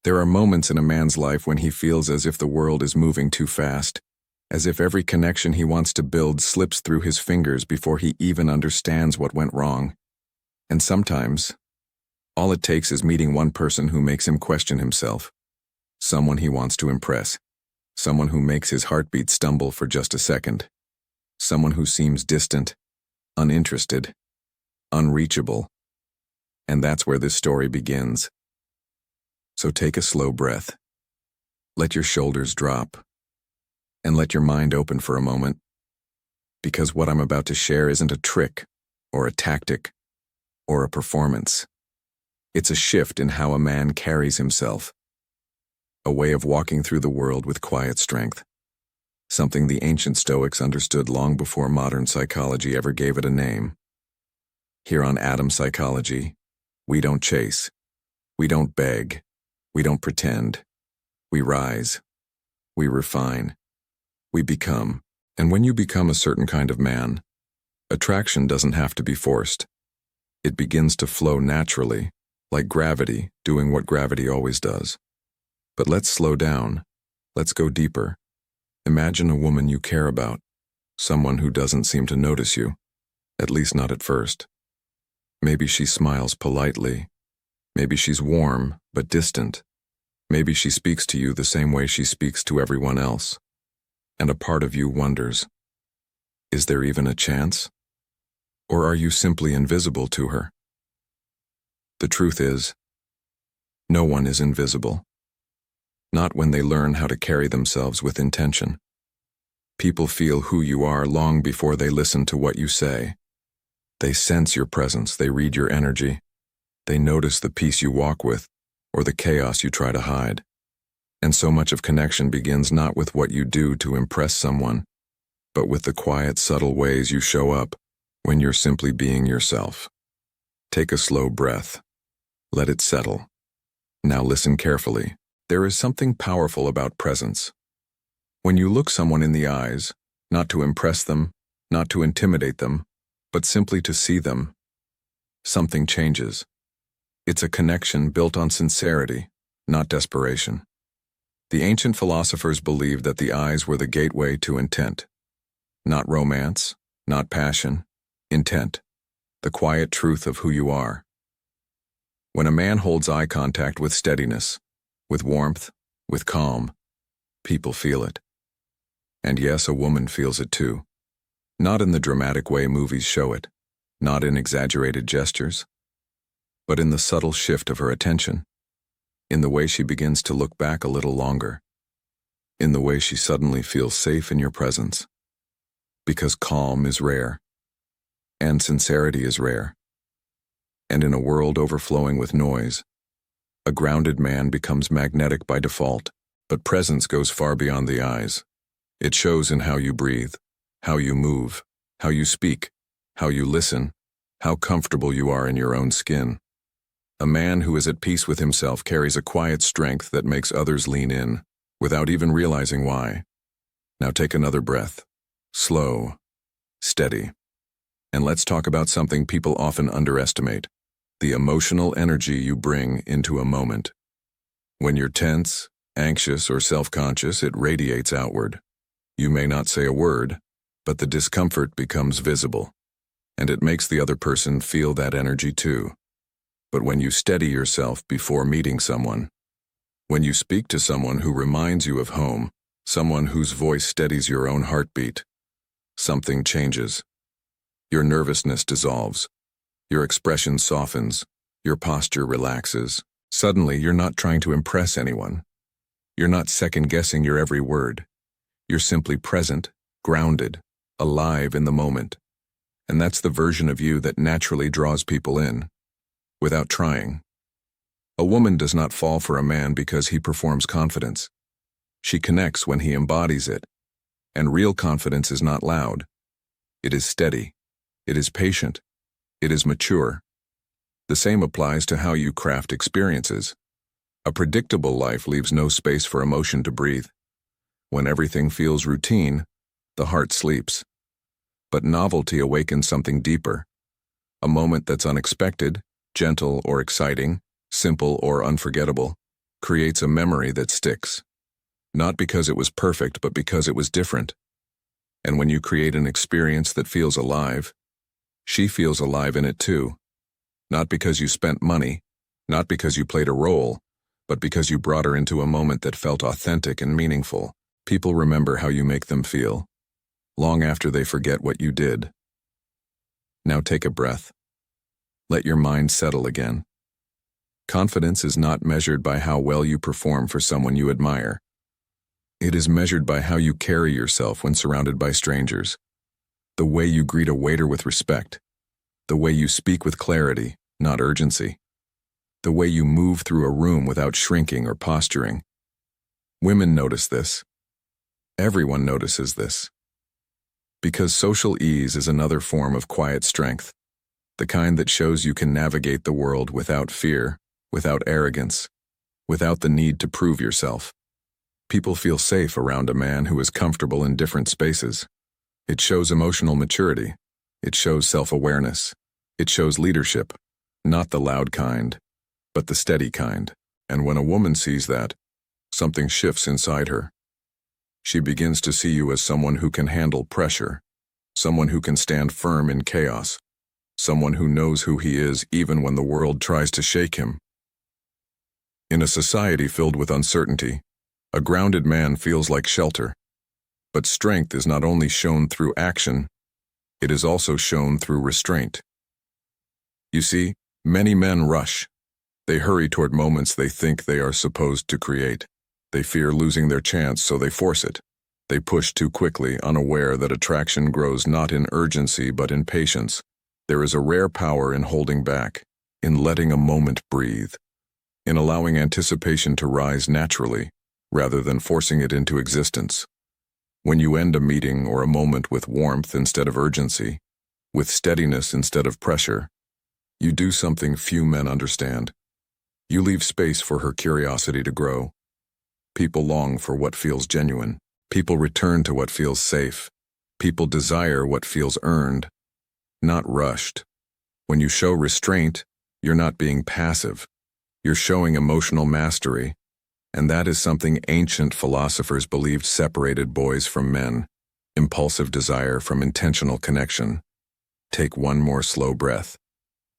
There are moments in a man's life when he feels as if the world is moving too fast, as if every connection he wants to build slips through his fingers before he even understands what went wrong. And sometimes, all it takes is meeting one person who makes him question himself, someone he wants to impress, someone who makes his heartbeat stumble for just a second, someone who seems distant, uninterested, unreachable. And that's where this story begins. So take a slow breath. Let your shoulders drop. And let your mind open for a moment. Because what I'm about to share isn't a trick, or a tactic, or a performance. It's a shift in how a man carries himself. A way of walking through the world with quiet strength. Something the ancient Stoics understood long before modern psychology ever gave it a name. Here on Atom Psychology, we don't chase. We don't beg. We don't pretend. We rise. We refine. We become. And when you become a certain kind of man, attraction doesn't have to be forced. It begins to flow naturally, like gravity doing what gravity always does. But let's slow down. Let's go deeper. Imagine a woman you care about, someone who doesn't seem to notice you, at least not at first. Maybe she smiles politely. Maybe she's warm, but distant. Maybe she speaks to you the same way she speaks to everyone else. And a part of you wonders, is there even a chance? Or are you simply invisible to her? The truth is, no one is invisible. Not when they learn how to carry themselves with intention. People feel who you are long before they listen to what you say. They sense your presence, they read your energy. They notice the peace you walk with, or the chaos you try to hide. And so much of connection begins not with what you do to impress someone, but with the quiet, subtle ways you show up when you're simply being yourself. Take a slow breath. Let it settle. Now listen carefully. There is something powerful about presence. When you look someone in the eyes, not to impress them, not to intimidate them, but simply to see them, something changes. It's a connection built on sincerity, not desperation. The ancient philosophers believed that the eyes were the gateway to intent. Not romance, not passion, intent, the quiet truth of who you are. When a man holds eye contact with steadiness, with warmth, with calm, people feel it. And yes, a woman feels it too. Not in the dramatic way movies show it, not in exaggerated gestures, but in the subtle shift of her attention, in the way she begins to look back a little longer, in the way she suddenly feels safe in your presence. Because calm is rare, and sincerity is rare. And in a world overflowing with noise, a grounded man becomes magnetic by default, but presence goes far beyond the eyes. It shows in how you breathe, how you move, how you speak, how you listen, how comfortable you are in your own skin. A man who is at peace with himself carries a quiet strength that makes others lean in, without even realizing why. Now take another breath, slow, steady. And let's talk about something people often underestimate, the emotional energy you bring into a moment. When you're tense, anxious, or self-conscious, it radiates outward. You may not say a word, but the discomfort becomes visible, and it makes the other person feel that energy too. But when you steady yourself before meeting someone, when you speak to someone who reminds you of home, someone whose voice steadies your own heartbeat, something changes. Your nervousness dissolves. Your expression softens. Your posture relaxes. Suddenly, you're not trying to impress anyone. You're not second-guessing your every word. You're simply present, grounded, alive in the moment. And that's the version of you that naturally draws people in, without trying. A woman does not fall for a man because he performs confidence. She connects when he embodies it. And real confidence is not loud. It is steady. It is patient. It is mature. The same applies to how you craft experiences. A predictable life leaves no space for emotion to breathe. When everything feels routine, the heart sleeps. But novelty awakens something deeper. A moment that's unexpected, gentle or exciting, simple or unforgettable, creates a memory that sticks. Not because it was perfect, but because it was different. And when you create an experience that feels alive, she feels alive in it too. Not because you spent money, not because you played a role, but because you brought her into a moment that felt authentic and meaningful. People remember how you make them feel, long after they forget what you did. Now take a breath. Let your mind settle again. Confidence is not measured by how well you perform for someone you admire. It is measured by how you carry yourself when surrounded by strangers. The way you greet a waiter with respect. The way you speak with clarity, not urgency. The way you move through a room without shrinking or posturing. Women notice this. Everyone notices this. Because social ease is another form of quiet strength, the kind that shows you can navigate the world without fear, without arrogance, without the need to prove yourself. People feel safe around a man who is comfortable in different spaces. It shows emotional maturity. It shows self-awareness. It shows leadership, not the loud kind, but the steady kind. And when a woman sees that, something shifts inside her. She begins to see you as someone who can handle pressure, someone who can stand firm in chaos, someone who knows who he is even when the world tries to shake him. In a society filled with uncertainty, a grounded man feels like shelter. But strength is not only shown through action, it is also shown through restraint. You see, many men rush. They hurry toward moments they think they are supposed to create. They fear losing their chance, so they force it. They push too quickly, unaware that attraction grows not in urgency but in patience. There is a rare power in holding back, in letting a moment breathe, in allowing anticipation to rise naturally, rather than forcing it into existence. When you end a meeting or a moment with warmth instead of urgency, with steadiness instead of pressure, you do something few men understand. You leave space for her curiosity to grow. People long for what feels genuine. People return to what feels safe. People desire what feels earned, not rushed. When you show restraint, you're not being passive. You're showing emotional mastery, and that is something ancient philosophers believed separated boys from men, impulsive desire from intentional connection. Take one more slow breath,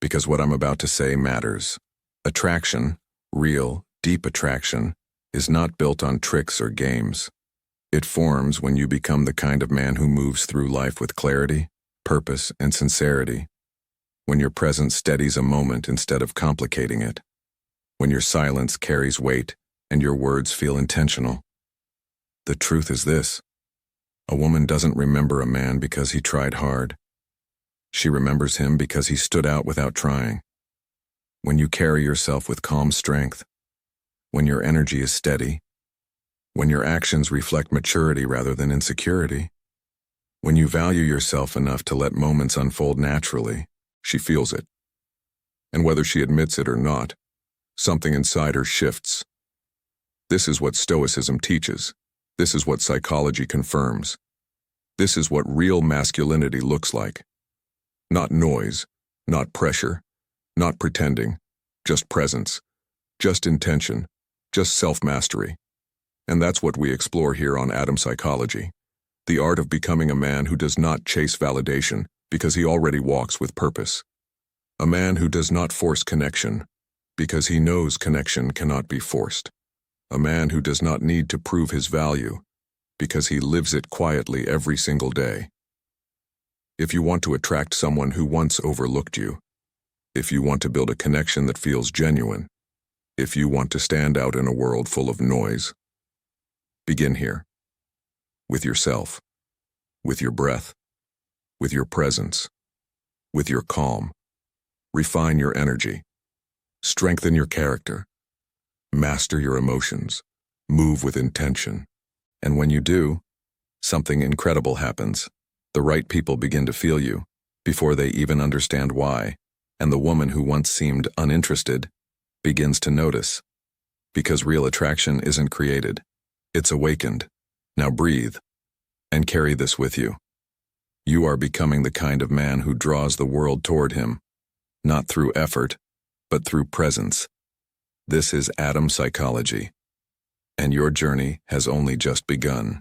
because what I'm about to say matters. Attraction, real, deep attraction, is not built on tricks or games. It forms when you become the kind of man who moves through life with clarity, purpose, and sincerity. When your presence steadies a moment instead of complicating it. When your silence carries weight and your words feel intentional. The truth is this: a woman doesn't remember a man because he tried hard. She remembers him because he stood out without trying. When you carry yourself with calm strength, when your energy is steady, when your actions reflect maturity rather than insecurity, when you value yourself enough to let moments unfold naturally, she feels it. And whether she admits it or not, something inside her shifts. This is what Stoicism teaches. This is what psychology confirms. This is what real masculinity looks like. Not noise, not pressure, not pretending, just presence, just intention, just self-mastery. And that's what we explore here on Atom Psychology. The art of becoming a man who does not chase validation because he already walks with purpose. A man who does not force connection because he knows connection cannot be forced. A man who does not need to prove his value because he lives it quietly every single day. If you want to attract someone who once overlooked you, if you want to build a connection that feels genuine, if you want to stand out in a world full of noise, begin here. With yourself, with your breath, with your presence, with your calm. Refine your energy. Strengthen your character. Master your emotions. Move with intention. And when you do, something incredible happens. The right people begin to feel you, before they even understand why, and the woman who once seemed uninterested begins to notice. Because real attraction isn't created, it's awakened. Now breathe, and carry this with you. You are becoming the kind of man who draws the world toward him, not through effort, but through presence. This is Atom Psychology, and your journey has only just begun.